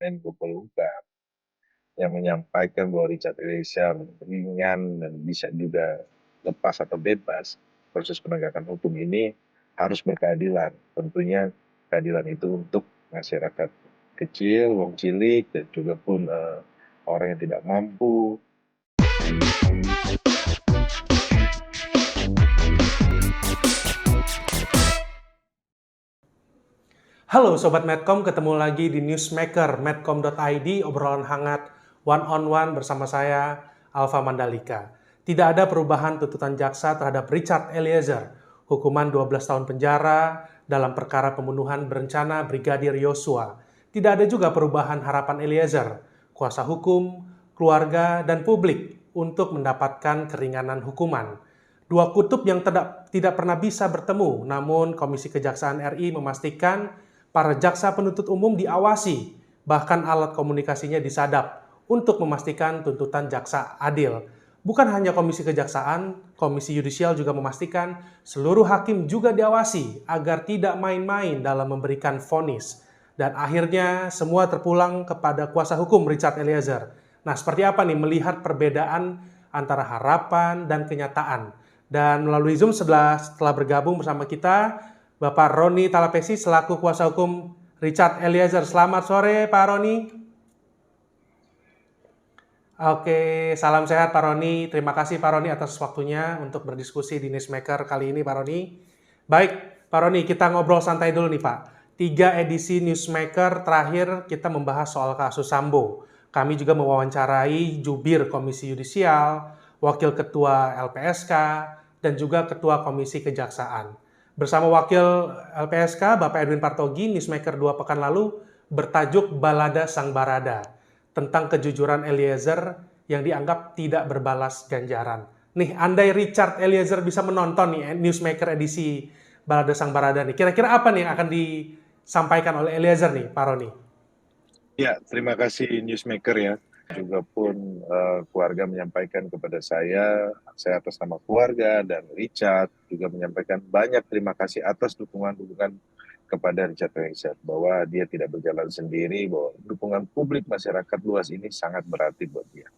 Menko Polhukam yang menyampaikan bahwa Richard Eliezer ringan dan bisa juga lepas atau bebas. Proses penegakan hukum ini harus berkeadilan. Tentunya keadilan itu untuk masyarakat kecil, wong cilik, dan juga pun orang yang tidak mampu. Halo Sobat Medcom, ketemu lagi di Newsmaker, medcom.id, obrolan hangat, one on one bersama saya, Alfa Mandalika. Tidak ada perubahan tuntutan jaksa terhadap Richard Eliezer, hukuman 12 tahun penjara dalam perkara pembunuhan berencana Brigadir Yosua. Tidak ada juga perubahan harapan Eliezer, kuasa hukum, keluarga, dan publik untuk mendapatkan keringanan hukuman. Dua kutub yang tidak pernah bisa bertemu, namun Komisi Kejaksaan RI memastikan para jaksa penuntut umum diawasi, bahkan alat komunikasinya disadap untuk memastikan tuntutan jaksa adil. Bukan hanya Komisi Kejaksaan, Komisi Yudisial juga memastikan seluruh hakim juga diawasi agar tidak main-main dalam memberikan vonis. Dan akhirnya semua terpulang kepada kuasa hukum Richard Eliezer. Nah, seperti apa nih melihat perbedaan antara harapan dan kenyataan? Dan melalui Zoom setelah bergabung bersama kita, Bapak Roni Talapesi selaku kuasa hukum Richard Eliezer. Selamat sore Pak Roni. Oke, salam sehat Pak Roni. Terima kasih Pak Roni atas waktunya untuk berdiskusi di Newsmaker kali ini Pak Roni. Baik Pak Roni, kita ngobrol santai dulu nih Pak. 3 edisi Newsmaker terakhir kita membahas soal kasus Sambo. Kami juga mewawancarai jubir Komisi Yudisial, Wakil Ketua LPSK, dan juga Ketua Komisi Kejaksaan. Bersama Wakil LPSK, Bapak Edwin Partogi, Newsmaker 2 pekan lalu, bertajuk Balada Sang Barada, tentang kejujuran Eliezer yang dianggap tidak berbalas ganjaran. Nih, andai Richard Eliezer bisa menonton nih Newsmaker edisi Balada Sang Barada nih, kira-kira apa nih yang akan disampaikan oleh Eliezer nih, Pak Roni? Ya, terima kasih Newsmaker ya. Juga pun keluarga menyampaikan kepada saya atas nama keluarga dan Richard juga menyampaikan banyak terima kasih atas dukungan-dukungan kepada Richard Eliezer bahwa dia tidak berjalan sendiri, bahwa dukungan publik masyarakat luas ini sangat berarti buat dia.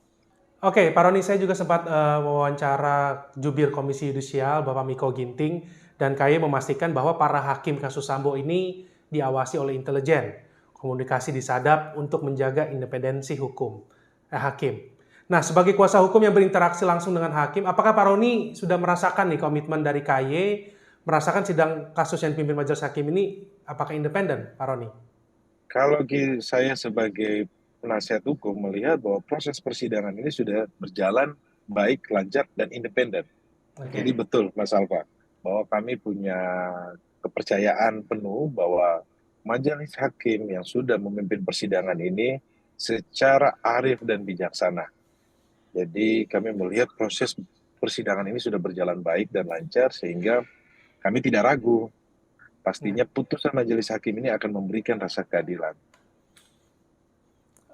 Oke, Pak Roni, saya juga sempat mewawancara jubir Komisi Yudisial, Bapak Miko Ginting, dan KAY memastikan bahwa para hakim kasus Sambo ini diawasi oleh intelijen. Komunikasi disadap untuk menjaga independensi hakim. Nah, sebagai kuasa hukum yang berinteraksi langsung dengan hakim, apakah Pak Roni sudah merasakan nih komitmen dari KAY, merasakan sidang kasus yang dipimpin majelis hakim ini, apakah independen, Pak Roni? Kalau saya sebagai penasihat hukum melihat bahwa proses persidangan ini sudah berjalan baik, lancar, dan independen. Jadi Oke. betul Mas Alfa, bahwa kami punya kepercayaan penuh bahwa majelis hakim yang sudah memimpin persidangan ini secara arif dan bijaksana. Jadi kami melihat proses persidangan ini sudah berjalan baik dan lancar sehingga kami tidak ragu. Nah, Pastinya putusan majelis hakim ini akan memberikan rasa keadilan.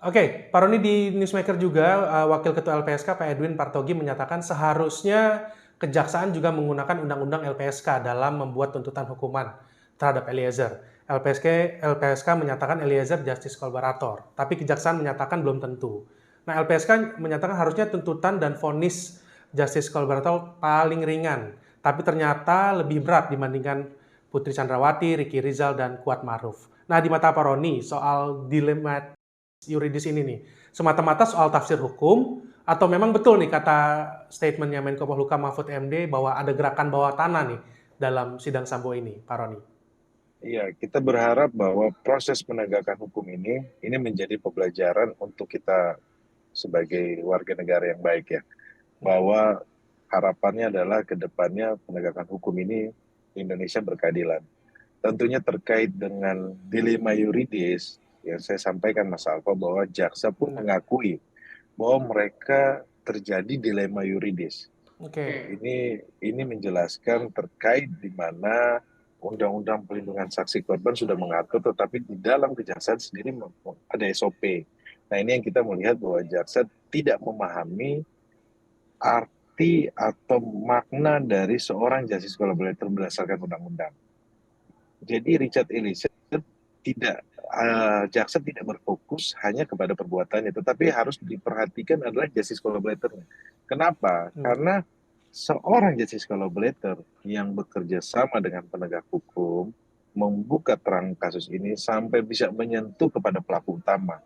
Oke, Pak Roni di Newsmaker juga, Wakil Ketua LPSK Pak Edwin Partogi menyatakan seharusnya Kejaksaan juga menggunakan Undang-Undang LPSK dalam membuat tuntutan hukuman terhadap Eliezer. LPSK menyatakan Eliezer justice collaborator, tapi Kejaksaan menyatakan belum tentu. Nah, LPSK menyatakan harusnya tuntutan dan vonis justice collaborator paling ringan, tapi ternyata lebih berat dibandingkan Putri Chandrawati, Ricky Rizal, dan Kuat Maruf. Nah, di mata Pak Roni, soal dilema yuridis ini nih, semata-mata soal tafsir hukum atau memang betul nih kata statementnya Menko Polhukam Mahfud MD bahwa ada gerakan bawah tanah nih dalam sidang Sambo ini, Pak Roni? Iya, kita berharap bahwa proses penegakan hukum ini menjadi pembelajaran untuk kita sebagai warga negara yang baik ya. Bahwa harapannya adalah ke depannya penegakan hukum ini Indonesia berkeadilan. Tentunya terkait dengan dilema yuridis yang saya sampaikan Mas Alfa bahwa jaksa pun Benar. mengakui bahwa mereka terjadi dilema yuridis. Oke. Ini menjelaskan terkait di mana Undang-Undang Perlindungan Saksi Korban sudah mengatur, tetapi di dalam kejaksaan sendiri ada SOP. Nah ini yang kita melihat bahwa jaksa tidak memahami arti atau makna dari seorang justice collaborator berdasarkan undang-undang. Jadi Richard Eliezer tidak jaksa tidak berfokus hanya kepada perbuatannya, tetapi harus diperhatikan adalah justice collaborator-nya. Kenapa? Hmm. Karena seorang justice collaborator yang bekerja sama dengan penegak hukum membuka terang kasus ini sampai bisa menyentuh kepada pelaku utama.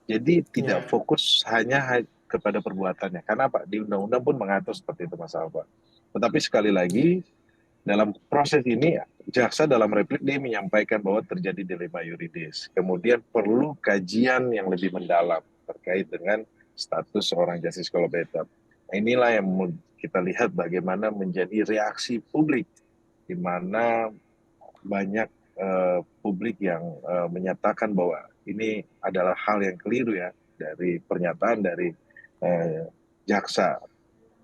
Jadi tidak Ya. fokus hanya kepada perbuatannya. Karena Pak di undang-undang pun mengatur seperti itu Mas Alfa. Tetapi sekali lagi dalam proses ini jaksa dalam replik dia menyampaikan bahwa terjadi dilema yuridis. Kemudian perlu kajian yang lebih mendalam terkait dengan status seorang justice collaborator. Nah, inilah yang kita lihat bagaimana menjadi reaksi publik di mana banyak publik yang menyatakan bahwa ini adalah hal yang keliru ya dari pernyataan dari jaksa.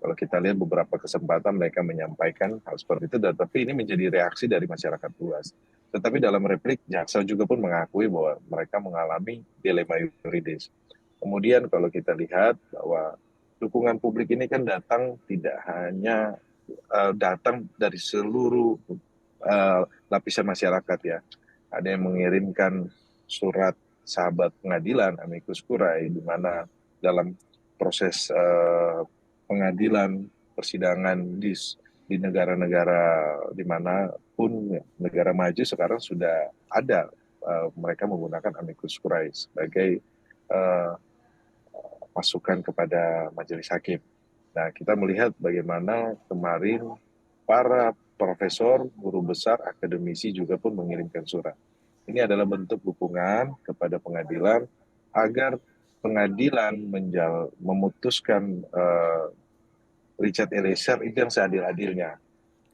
Kalau kita lihat beberapa kesempatan mereka menyampaikan hal seperti itu, tapi ini menjadi reaksi dari masyarakat luas. Tetapi dalam replik, jaksa juga pun mengakui bahwa mereka mengalami dilema yuridis. Kemudian kalau kita lihat bahwa dukungan publik ini kan datang tidak hanya datang dari seluruh lapisan masyarakat ya. Ada yang mengirimkan surat sahabat pengadilan, amicus curiae, di mana dalam proses pengadilan, persidangan di negara-negara di mana pun ya, negara maju sekarang sudah ada mereka menggunakan amicus curiae sebagai uh, masukan kepada majelis hakim. Nah, kita melihat bagaimana kemarin para profesor, guru besar, akademisi juga pun mengirimkan surat. Ini adalah bentuk dukungan kepada pengadilan agar pengadilan memutuskan Richard Eliezer itu yang seadil-adilnya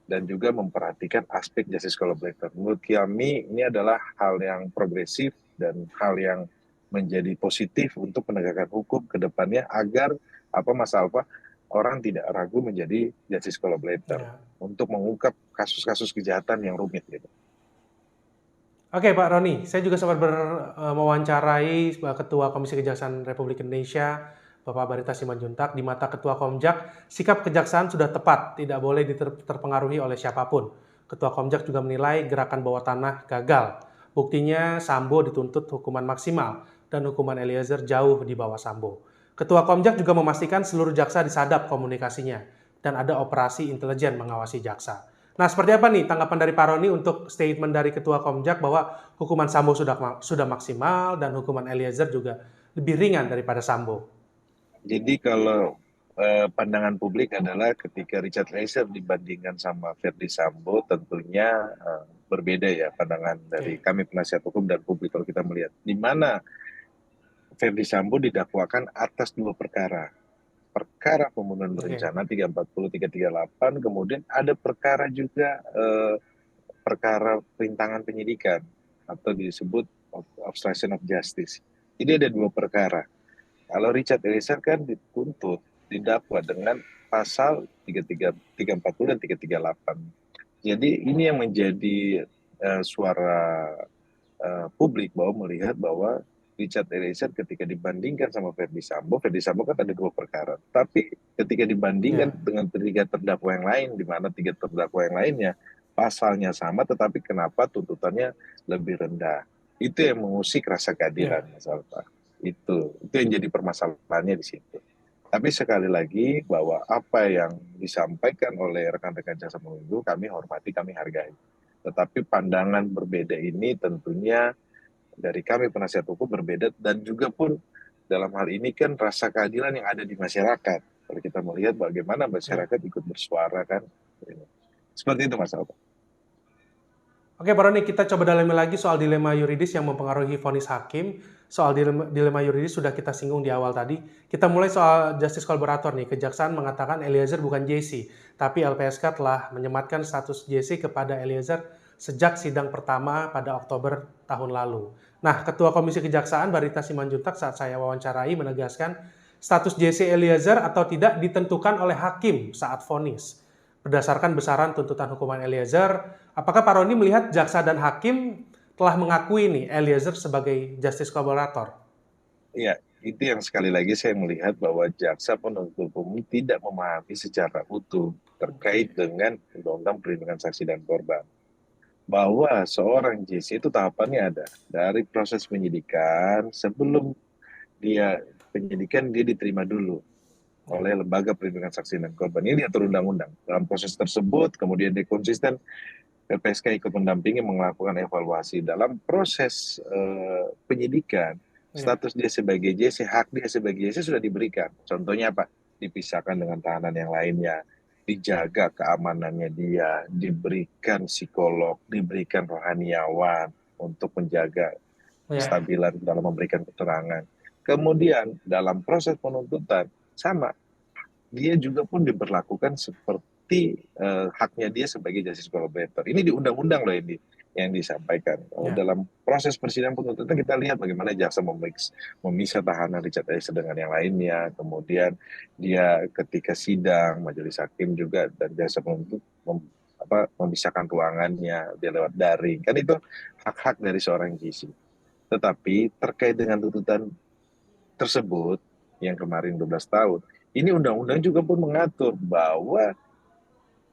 dan juga memperhatikan aspek justice collaborator. Menurut kami ini adalah hal yang progresif dan hal yang menjadi positif untuk penegakan hukum ke depannya agar apa Mas Alfa orang tidak ragu menjadi justice collaborator Ya. untuk mengungkap kasus-kasus kejahatan yang rumit gitu. Oke Pak Roni, saya juga sempat mewawancarai Ketua Komisi Kejaksaan Republik Indonesia, Bapak Barita Simanjuntak. Di mata Ketua Komjak, sikap kejaksaan sudah tepat, tidak boleh terpengaruhi oleh siapapun. Ketua Komjak juga menilai gerakan bawah tanah gagal. Buktinya Sambo dituntut hukuman maksimal dan hukuman Eliezer jauh di bawah Sambo. Ketua Komjak juga memastikan seluruh jaksa disadap komunikasinya dan ada operasi intelijen mengawasi jaksa. Nah, seperti apa nih tanggapan dari Pak Roni untuk statement dari Ketua Komjak bahwa hukuman Sambo sudah maksimal dan hukuman Eliezer juga lebih ringan daripada Sambo? Jadi kalau pandangan publik adalah ketika Richard Eliezer dibandingkan sama Verdi Sambo tentunya berbeda ya pandangan dari Oke. kami penasihat hukum dan publik kalau kita melihat di mana Verdi Sambo didakwakan atas dua perkara. Perkara pembunuhan Oke. berencana 340 338, kemudian ada perkara juga perkara perintangan penyidikan atau disebut obstruction of justice. Jadi ada dua perkara. Kalau Richard Eliezer kan dituntut didakwa dengan pasal 340 dan 338. Jadi ini yang menjadi suara publik bahwa melihat bahwa Richard Eliezer ketika dibandingkan sama Verdi Sambo kan ada dua perkara. Tapi ketika dibandingkan Ya. dengan tiga terdakwa yang lain, di mana tiga terdakwa yang lainnya pasalnya sama, tetapi kenapa tuntutannya lebih rendah? Itu yang mengusik rasa keadilan, Ya. Mas Alfa. Itu yang jadi permasalahannya di situ. Tapi sekali lagi bahwa apa yang disampaikan oleh rekan-rekan jaksa penuntut kami hormati, kami hargai. Tetapi pandangan berbeda ini tentunya dari kami penasihat hukum berbeda dan juga pun dalam hal ini kan rasa keadilan yang ada di masyarakat. Kalau kita melihat bagaimana Ya. masyarakat ikut bersuara kan. Seperti itu Mas Alfa. Oke, Pak Roni, kita coba dalami lagi soal dilema yuridis yang mempengaruhi vonis hakim. Soal dilema yuridis sudah kita singgung di awal tadi. Kita mulai soal justice collaborator nih. Kejaksaan mengatakan Eliezer bukan JC, tapi LPSK telah menyematkan status JC kepada Eliezer sejak sidang pertama pada Oktober tahun lalu. Nah, Ketua Komisi Kejaksaan Barita Simanjuntak saat saya wawancarai menegaskan status JC Eliezer atau tidak ditentukan oleh hakim saat vonis. Berdasarkan besaran tuntutan hukuman Eliezer, apakah Pak Roni melihat jaksa dan hakim telah mengakui nih Eliezer sebagai justice collaborator? Iya, itu yang sekali lagi saya melihat bahwa jaksa penuntut umum tidak memahami secara utuh terkait Oke. dengan undang-undang perlindungan saksi dan korban. bahwa seorang JC itu tahapannya ada dari proses penyidikan. Sebelum dia penyidikan, dia diterima dulu Ya, oleh lembaga perlindungan saksi dan korban. Ini diatur undang-undang. Dalam proses tersebut, kemudian dia konsisten, LPSK ikut mendampingi, melakukan evaluasi dalam proses penyidikan. ya, Status dia sebagai JC, hak dia sebagai JC sudah diberikan. Contohnya apa? Dipisahkan dengan tahanan yang lainnya, dijaga keamanannya dia, diberikan psikolog, diberikan rohaniawan untuk menjaga ya, kestabilan dalam memberikan keterangan. Kemudian dalam proses penuntutan sama, dia juga pun diberlakukan seperti haknya dia sebagai justice collaborator. Ini di undang-undang loh ini yang disampaikan. ya, Dalam proses persidangan penuntutan kita lihat bagaimana jaksa memisah tahanan Richard Eliezer dengan yang lainnya. Kemudian dia ketika sidang majelis hakim juga dan jaksa penuntut memisahkan ruangannya dia lewat daring. Kan itu hak-hak dari seorang GC. Tetapi terkait dengan tuntutan tersebut yang kemarin 12 tahun, ini undang-undang juga pun mengatur bahwa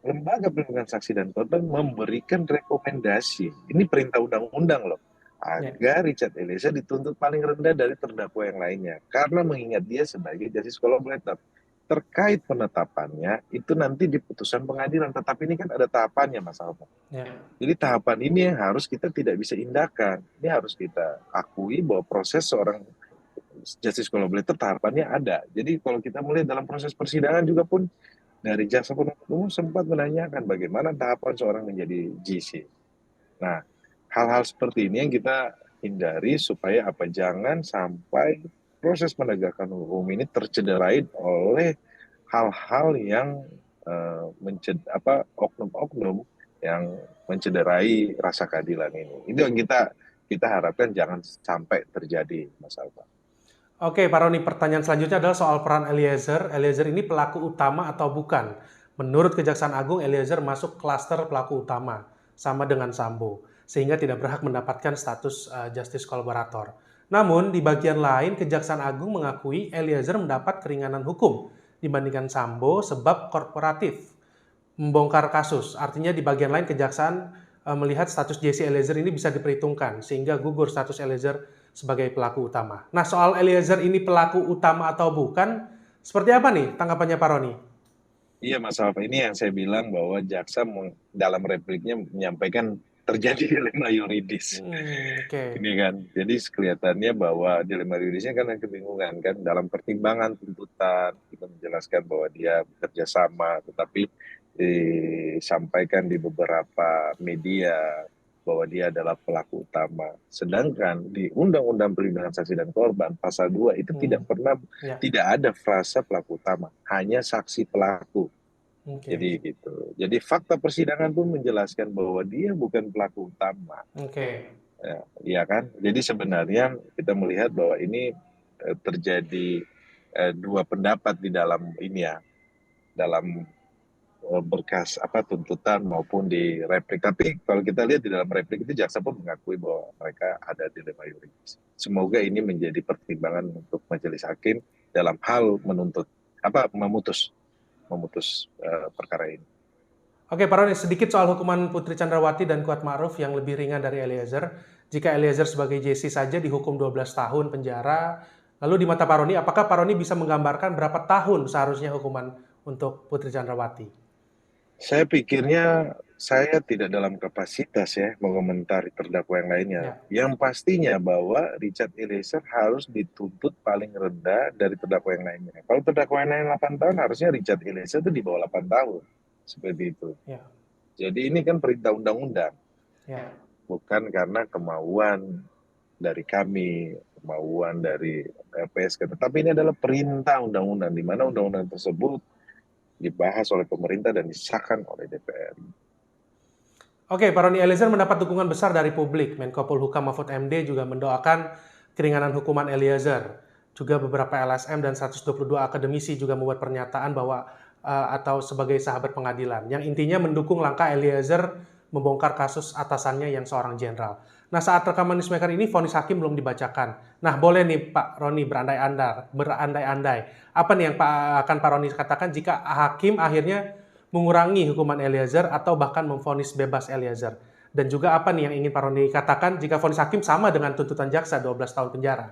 lembaga perlindungan saksi dan korban memberikan rekomendasi. Ini perintah undang-undang loh, ya. agar Richard Eliezer dituntut paling rendah dari terdakwa yang lainnya karena mengingat dia sebagai justice collaborator. Terkait penetapannya itu nanti di putusan pengadilan, tetapi ini kan ada tahapannya Mas Alfa. Ya. Jadi tahapan ini yang harus kita tidak bisa indahkan. Ini harus kita akui bahwa proses seorang justice collaborator tahapannya ada. Jadi kalau kita melihat dalam proses persidangan juga pun dari jaksa penuntut umum sempat menanyakan bagaimana tahapan seorang menjadi GC. Nah, hal-hal seperti ini yang kita hindari supaya apa, jangan sampai proses penegakan hukum ini tercederai oleh hal-hal yang oknum-oknum yang mencederai rasa keadilan ini. Itu yang kita harapkan jangan sampai terjadi, Mas Alfa. Oke, Pak Roni, pertanyaan selanjutnya adalah soal peran Eliezer. Eliezer ini pelaku utama atau bukan? Menurut Kejaksaan Agung, Eliezer masuk klaster pelaku utama, sama dengan Sambo, sehingga tidak berhak mendapatkan status justice collaborator. Namun, di bagian lain, Kejaksaan Agung mengakui Eliezer mendapat keringanan hukum dibandingkan Sambo sebab korporatif, membongkar kasus. Artinya di bagian lain Kejaksaan melihat status JC Eliezer ini bisa diperhitungkan, sehingga gugur status Eliezer sebagai pelaku utama. Nah, soal Eliezer ini pelaku utama atau bukan, seperti apa nih tanggapannya Pak Roni? Iya Mas Alfa, ini yang saya bilang bahwa jaksa dalam repliknya menyampaikan terjadi dilema yuridis. Oke. Ini kan, jadi kelihatannya bahwa dilema yuridisnya kan kebingungan kan dalam pertimbangan tuntutan kita menjelaskan bahwa dia bekerja sama, tetapi disampaikan di beberapa media bahwa dia adalah pelaku utama. Sedangkan di Undang-Undang Perlindungan Saksi dan Korban pasal 2 itu Hmm, ya, tidak ada frasa pelaku utama, hanya saksi pelaku. oke, Jadi gitu. Jadi fakta persidangan pun menjelaskan bahwa dia bukan pelaku utama. oke, Ya, iya kan? Jadi sebenarnya kita melihat bahwa ini terjadi dua pendapat di dalam ini ya, dalam berkas tuntutan maupun di replik. Tapi kalau kita lihat di dalam replik itu jaksa pun mengakui bahwa mereka ada dilema yuridis. Semoga ini menjadi pertimbangan untuk majelis hakim dalam hal memutus perkara ini. Oke, Pak Roni, sedikit soal hukuman Putri Chandrawati dan Kuat Ma'ruf yang lebih ringan dari Eliezer. Jika Eliezer sebagai JC saja dihukum 12 tahun penjara, lalu di mata Pak Roni, apakah Pak Roni bisa menggambarkan berapa tahun seharusnya hukuman untuk Putri Chandrawati? Saya pikirnya saya tidak dalam kapasitas ya mengomentari terdakwa yang lainnya. Ya, Yang pastinya bahwa Richard Eliezer harus dituntut paling rendah dari terdakwa yang lainnya. Kalau terdakwa yang lain 8 tahun, harusnya Richard Eliezer itu di bawah 8 tahun. Seperti itu. ya, Jadi ini kan perintah undang-undang, ya. bukan karena kemauan dari kami, kemauan dari LPSK. Tetapi ini adalah perintah undang-undang, di mana undang-undang tersebut dibahas oleh pemerintah dan disahkan oleh DPR. Oke, Pak Roni, Eliezer mendapat dukungan besar dari publik. Menko Polhukam Mahfud MD juga mendoakan keringanan hukuman Eliezer. Juga beberapa LSM dan 122 akademisi juga membuat pernyataan bahwa atau sebagai sahabat pengadilan, yang intinya mendukung langkah Eliezer membongkar kasus atasannya yang seorang jenderal. Nah, saat rekaman Newsmaker ini, vonis hakim belum dibacakan. Nah, boleh nih Pak Roni berandai-andai. Apa nih yang akan Pak Roni katakan jika hakim akhirnya mengurangi hukuman Eliezer atau bahkan memvonis bebas Eliezer? Dan juga apa nih yang ingin Pak Roni katakan jika vonis hakim sama dengan tuntutan jaksa 12 tahun penjara?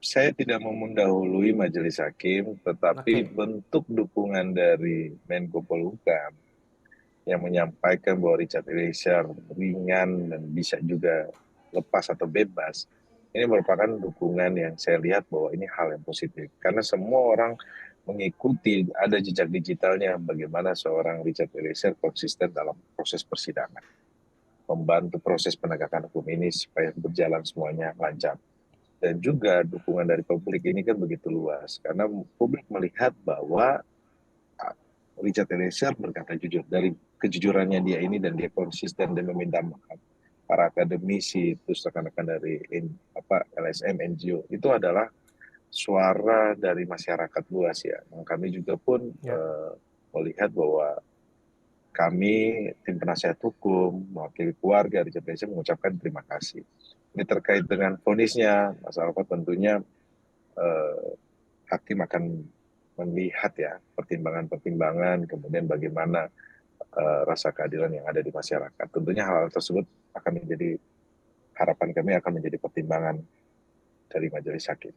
Saya tidak mau mendahului majelis hakim, tetapi Oke, bentuk dukungan dari Menko Polhukam yang menyampaikan bahwa Richard Eliezer ringan dan bisa juga lepas atau bebas, ini merupakan dukungan yang saya lihat bahwa ini hal yang positif. Karena semua orang mengikuti, ada jejak digitalnya bagaimana seorang Richard Eliezer konsisten dalam proses persidangan, membantu proses penegakan hukum ini supaya berjalan semuanya lancar. Dan juga dukungan dari publik ini kan begitu luas, karena publik melihat bahwa Richard Eliezer berkata jujur, dari kejujurannya dia ini dan dia konsisten dan meminta maaf para akademisi, terus rekan-rekan dari LSM, NGO, itu adalah suara dari masyarakat luas ya. Yang kami juga pun ya. melihat bahwa kami, tim penasihat hukum, mewakili keluarga Richard Eliezer mengucapkan terima kasih. Ini terkait dengan vonisnya, Mas Alfa, tentunya hakim akan melihat ya pertimbangan-pertimbangan, kemudian bagaimana rasa keadilan yang ada di masyarakat. Tentunya hal tersebut akan menjadi, harapan kami akan menjadi pertimbangan dari majelis hakim.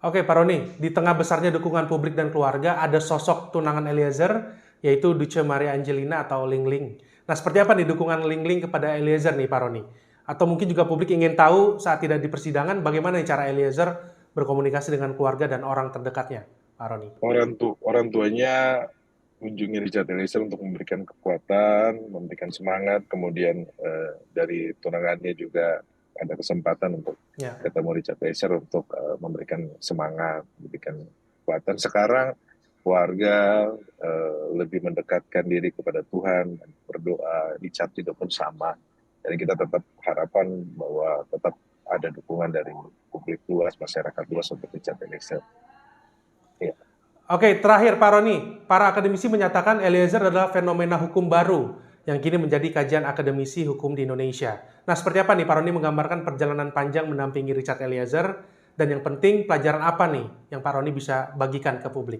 Oke, Pak Roni, di tengah besarnya dukungan publik dan keluarga, ada sosok tunangan Eliezer, yaitu Duce Maria Angelina atau Ling Ling. Nah, seperti apa nih dukungan Ling Ling kepada Eliezer nih, Pak Roni? Atau mungkin juga publik ingin tahu saat tidak di persidangan, bagaimana nih cara Eliezer berkomunikasi dengan keluarga dan orang terdekatnya, Pak Roni? Orang tuanya kunjungi Richard Eliezer untuk memberikan kekuatan, memberikan semangat, kemudian dari tunangannya juga ada kesempatan untuk Ya. ketemu Richard Eliezer untuk memberikan semangat, memberikan kekuatan. Sekarang keluarga lebih mendekatkan diri kepada Tuhan, berdoa. Richard juga pun sama. Jadi kita tetap harapan bahwa tetap ada dukungan dari publik luas, masyarakat luas untuk Richard Eliezer. Ya. Oke, terakhir Pak Roni, para akademisi menyatakan Eliezer adalah fenomena hukum baru yang kini menjadi kajian akademisi hukum di Indonesia. Nah, seperti apa nih Pak Roni menggambarkan perjalanan panjang mendampingi Richard Eliezer, dan yang penting pelajaran apa nih yang Pak Roni bisa bagikan ke publik?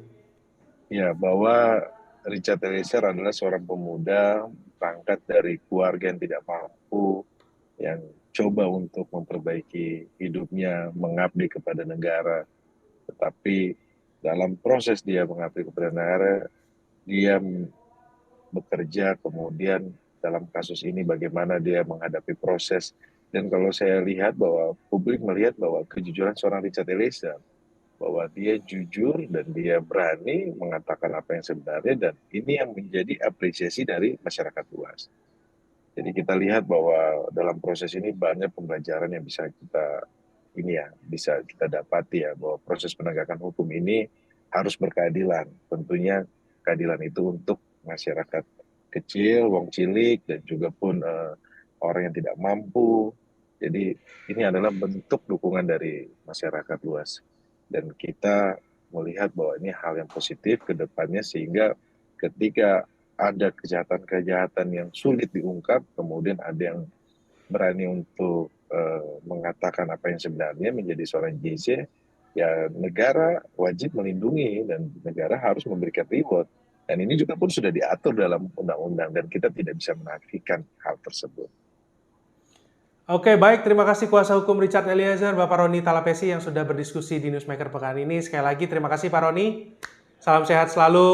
Ya, bahwa Richard Eliezer adalah seorang pemuda berangkat dari keluarga yang tidak mampu, yang coba untuk memperbaiki hidupnya, mengabdi kepada negara. Tetapi dalam proses dia mengabdi kepada negara, dia bekerja, kemudian dalam kasus ini bagaimana dia menghadapi proses. Dan kalau saya lihat bahwa publik melihat bahwa kejujuran seorang Richard Eliezer, bahwa dia jujur dan dia berani mengatakan apa yang sebenarnya, dan ini yang menjadi apresiasi dari masyarakat luas. Jadi kita lihat bahwa dalam proses ini banyak pembelajaran yang bisa kita dapati ya, bahwa proses penegakan hukum ini harus berkeadilan. Tentunya keadilan itu untuk masyarakat kecil, wong cilik, dan juga pun orang yang tidak mampu. Jadi ini adalah bentuk dukungan dari masyarakat luas. Dan kita melihat bahwa ini hal yang positif ke depannya, sehingga ketika ada kejahatan-kejahatan yang sulit diungkap, kemudian ada yang berani untuk mengatakan apa yang sebenarnya menjadi seorang JC, ya negara wajib melindungi dan negara harus memberikan reward. Dan ini juga pun sudah diatur dalam undang-undang dan kita tidak bisa menafikan hal tersebut. Oke, baik. Terima kasih kuasa hukum Richard Eliezer, Bapak Roni Talapesi yang sudah berdiskusi di Newsmaker pekan ini. Sekali lagi terima kasih Pak Roni. Salam sehat selalu.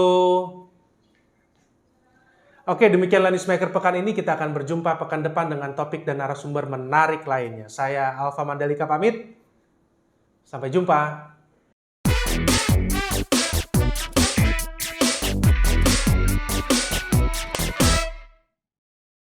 Oke, demikianlah Newsmaker pekan ini. Kita akan berjumpa pekan depan dengan topik dan narasumber menarik lainnya. Saya Alfa Mandalika pamit. Sampai jumpa.